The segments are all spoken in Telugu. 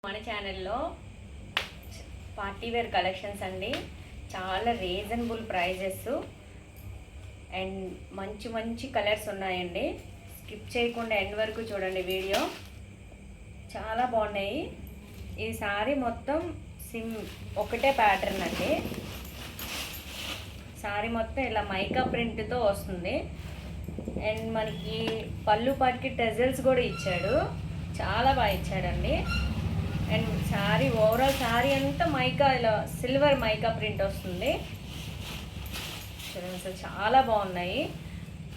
మన ఛానల్లో పార్టీ వేర్ కలెక్షన్స్ అండి. చాలా రీజనబుల్ ప్రైజెస్ అండ్ మంచి మంచి కలర్స్ ఉన్నాయండి. స్కిప్ చేయకుండా ఎండ్ వరకు చూడండి వీడియో. చాలా బాగున్నాయి. ఈ సారీ మొత్తం ఒకటే ప్యాటర్న్ అండి. సారీ మొత్తం ఇలా మైకా ప్రింట్తో వస్తుంది. అండ్ మనకి పళ్ళు పాటికి టెజల్స్ కూడా ఇచ్చాడు. చాలా బాగా ఇచ్చాడండి. అండ్ శారీ ఓవరాల్ శారీ అంతా మైకా ఇలా సిల్వర్ మైకా ప్రింట్ వస్తుంది. చూడండి, అసలు చాలా బాగున్నాయి.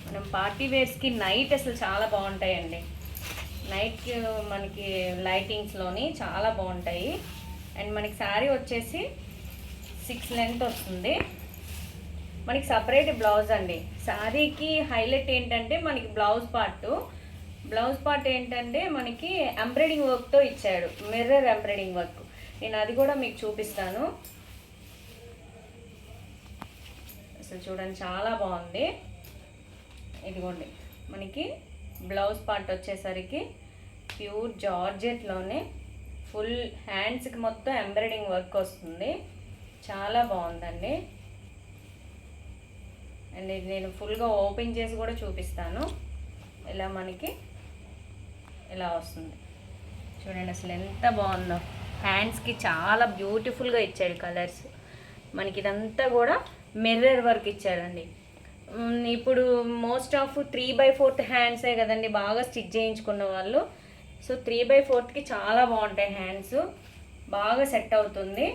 మనం పార్టీ వేర్స్కి నైట్ అసలు చాలా బాగుంటాయండి. నైట్కి మనకి లైటింగ్స్లోని చాలా బాగుంటాయి. అండ్ మనకి శారీ వచ్చేసి 6 లెంత్ వస్తుంది. మనకి సపరేట్ బ్లౌజ్ అండి. శారీకి హైలైట్ ఏంటంటే మనకి బ్లౌజ్ పార్ట్ ఏంటంటే మనకి ఎంబ్రాయిడింగ్ వర్క్తో ఇచ్చాడు. Mirror embroidering work. నేను అది కూడా మీకు చూపిస్తాను. అసలు చూడండి, చాలా బాగుంది. ఇదిగోండి, మనకి బ్లౌజ్ పార్ట్ వచ్చేసరికి ప్యూర్ జార్జెట్లోనే ఫుల్ హ్యాండ్స్కి మొత్తం ఎంబ్రాయిడింగ్ వర్క్ వస్తుంది. చాలా బాగుందండి. అండ్ ఇది నేను ఫుల్గా ఓపెన్ చేసి కూడా చూపిస్తాను. ఇలా మనకి ఇలా వస్తుంది. చూడండి అసలు ఎంత బాగుందో. హ్యాండ్స్కి చాలా బ్యూటిఫుల్గా ఇచ్చాడు కలర్స్. మనకి ఇదంతా కూడా మిర్రర్ వర్క్ ఇచ్చాడండి. ఇప్పుడు మోస్ట్ ఆఫ్ 3/4 హ్యాండ్సే కదండి బాగా స్టిచ్ చేయించుకున్న వాళ్ళు. సో 3/4కి చాలా బాగుంటాయి హ్యాండ్స్. బాగా సెట్ అవుతుంది.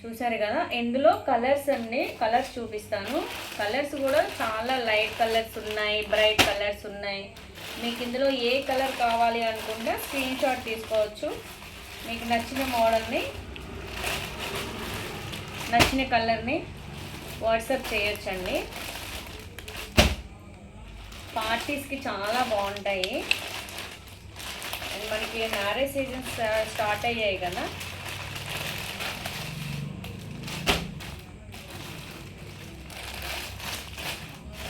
చూసారు కదా, ఇందులో కలర్స్ అండి. కలర్స్ చూపిస్తాను. కలర్స్ కూడా చాలా లైట్ కలర్స్ ఉన్నాయి, బ్రైట్ కలర్స్ ఉన్నాయి. మీకు ఇందులో ఏ కలర్ కావాలి అనుకుంటే స్క్రీన్ షాట్ తీసుకోవచ్చు. మీకు నచ్చిన మోడల్ని, నచ్చిన కలర్ని వాట్సాప్ చేయొచ్చండి. పార్టీస్కి చాలా బాగుంటాయి. అండ్ మనకి మ్యారేజ్ సీజన్ స్టార్ట్ అయ్యాయి కదా.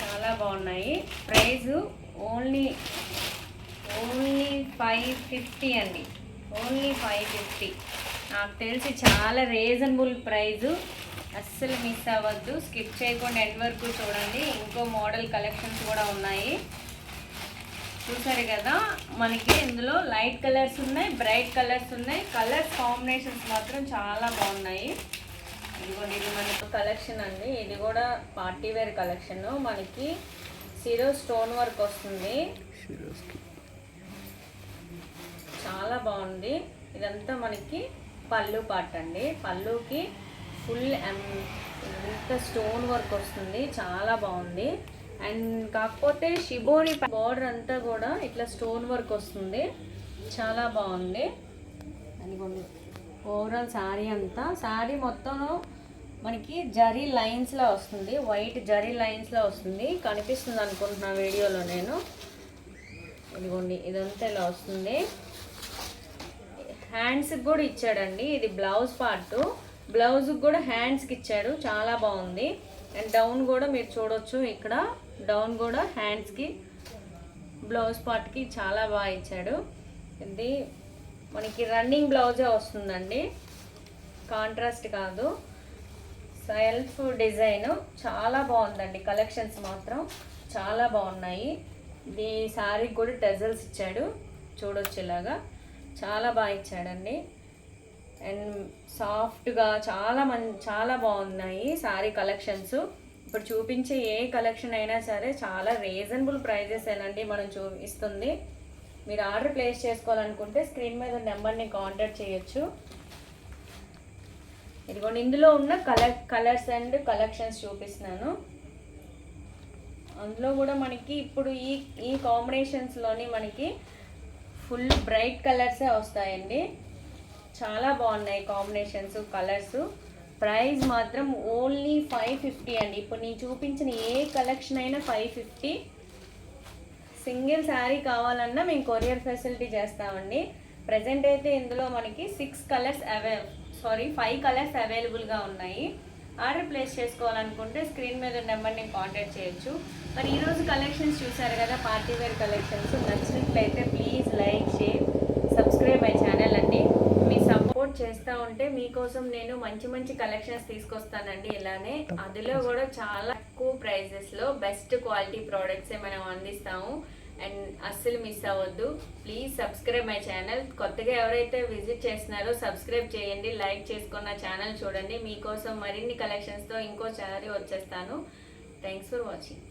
చాలా బాగున్నాయి. ప్రైస్ ఓన్లీ 550 అండి. ఓన్లీ 550. నాకు తెలిసి చాలా రీజనబుల్ ప్రైజు. అస్సలు మిస్ అవ్వద్దు. స్కిప్ చేయకుండా ఎండ్ వరకు చూడండి. ఇంకో మోడల్ కలెక్షన్స్ కూడా ఉన్నాయి. చూసారు కదా, మనకి ఇందులో లైట్ కలర్స్ ఉన్నాయి, బ్రైట్ కలర్స్ ఉన్నాయి. కలర్స్ కాంబినేషన్స్ మాత్రం చాలా బాగున్నాయి. ఇదిగోండి, ఇది మనకు కలెక్షన్ అండి. ఇది కూడా పార్టీ వేర్ కలెక్షన్. మనకి సిరో స్టోన్ వర్క్ వస్తుంది. చాలా బాగుంది. ఇదంతా మనకి పళ్ళు పార్ట్ అండి. పళ్ళుకి ఫుల్ ఎంత స్టోన్ వర్క్ వస్తుంది. చాలా బాగుంది. అండ్ కాకపోతే షిబోరి బార్డర్ అంతా కూడా ఇట్లా స్టోన్ వర్క్ వస్తుంది. చాలా బాగుంది. అదిగోండి, ఓవరాల్ శారీ అంతా, శారీ మొత్తం మనకి జరీ లైన్స్లో వస్తుంది. వైట్ జరీ లైన్స్లో వస్తుంది. కనిపిస్తుంది అనుకుంటున్నా వీడియోలో నేను. ఇదిగోండి, ఇదంతా ఇలా వస్తుంది. హ్యాండ్స్కి కూడా ఇచ్చాడండి. ఇది బ్లౌజ్ పార్ట్. బ్లౌజ్కి కూడా హ్యాండ్స్కి ఇచ్చాడు. చాలా బాగుంది. అండ్ డౌన్ కూడా మీరు చూడొచ్చు. ఇక్కడ డౌన్ కూడా హ్యాండ్స్కి బ్లౌజ్ పార్ట్కి చాలా బాగా ఇచ్చాడు. ఇది మనకి రన్నింగ్ బ్లౌజే వస్తుందండి, కాంట్రాస్ట్ కాదు. సెల్ఫ్ డిజైన్ చాలా బాగుందండి. కలెక్షన్స్ మాత్రం చాలా బాగున్నాయి. ఇది శారీకి కూడా టెజల్స్ ఇచ్చాడు. చూడొచ్చు, ఇలాగా చాలా బాగా ఇచ్చాడండి. అండ్ సాఫ్ట్గా చాలా బాగున్నాయి శారీ కలెక్షన్స్. ఇప్పుడు చూపించే ఏ కలెక్షన్ అయినా సరే చాలా రీజనబుల్ ప్రైజెస్ ఏనండి మనం ఇస్తుంది. మీరు ఆర్డర్ ప్లేస్ చేసుకోవాలనుకుంటే స్క్రీన్ మీద నెంబర్ని కాంటాక్ట్ చేయొచ్చు. ఇదిగోండి, ఇందులో ఉన్న కలర్స్ అండ్ కలెక్షన్స్ చూపిస్తున్నాను. అందులో కూడా మనకి ఇప్పుడు ఈ కాంబినేషన్స్లోని మనకి ఫుల్ బ్రైట్ కలర్సే వస్తాయండి. చాలా బాగున్నాయి కాంబినేషన్స్, కలర్స్. ప్రైస్ మాత్రం ఓన్లీ 550 అండి. ఇప్పుడు నేను చూపించిన ఏ కలెక్షన్ అయినా 550. సింగిల్ శారీ కావాలన్నా మేము కొరియర్ ఫెసిలిటీ చేస్తామండి. ప్రజెంట్ అయితే ఇందులో మనకి 5 కలర్స్ అవైలబుల్గా ఉన్నాయి. ఆర్డర్ ప్లేస్ చేసుకోవాలనుకుంటే స్క్రీన్ మీద నెంబర్ని కాంటాక్ట్ చేయొచ్చు. మరి ఈరోజు కలెక్షన్స్ చూసారు కదా, పార్టీ వేర్ కలెక్షన్స్. నచ్చినట్లయితే ప్లీజ్ లైక్, షేర్, సబ్స్క్రైబ్ ఉంటే మీకోసం నేను మంచి మంచి కలెక్షన్స్ తీసుకొస్తానండి. ఇలానే అందులో కూడా చాలా తక్కువ ప్రైజెస్లో బెస్ట్ క్వాలిటీ ప్రోడక్ట్సే మనం అందిస్తాము. అండ్ అస్సలు మిస్ అవ్వద్దు. Please subscribe my channel. కొత్తగా ఎవరైతే విజిట్ చేస్తున్నారో సబ్స్క్రైబ్ చేయండి, లైక్ చేసుకున్న ఛానల్ చూడండి. మీకోసం మరిన్ని కలెక్షన్స్తో ఇంకోసారి వచ్చేస్తాను. Thanks for watching.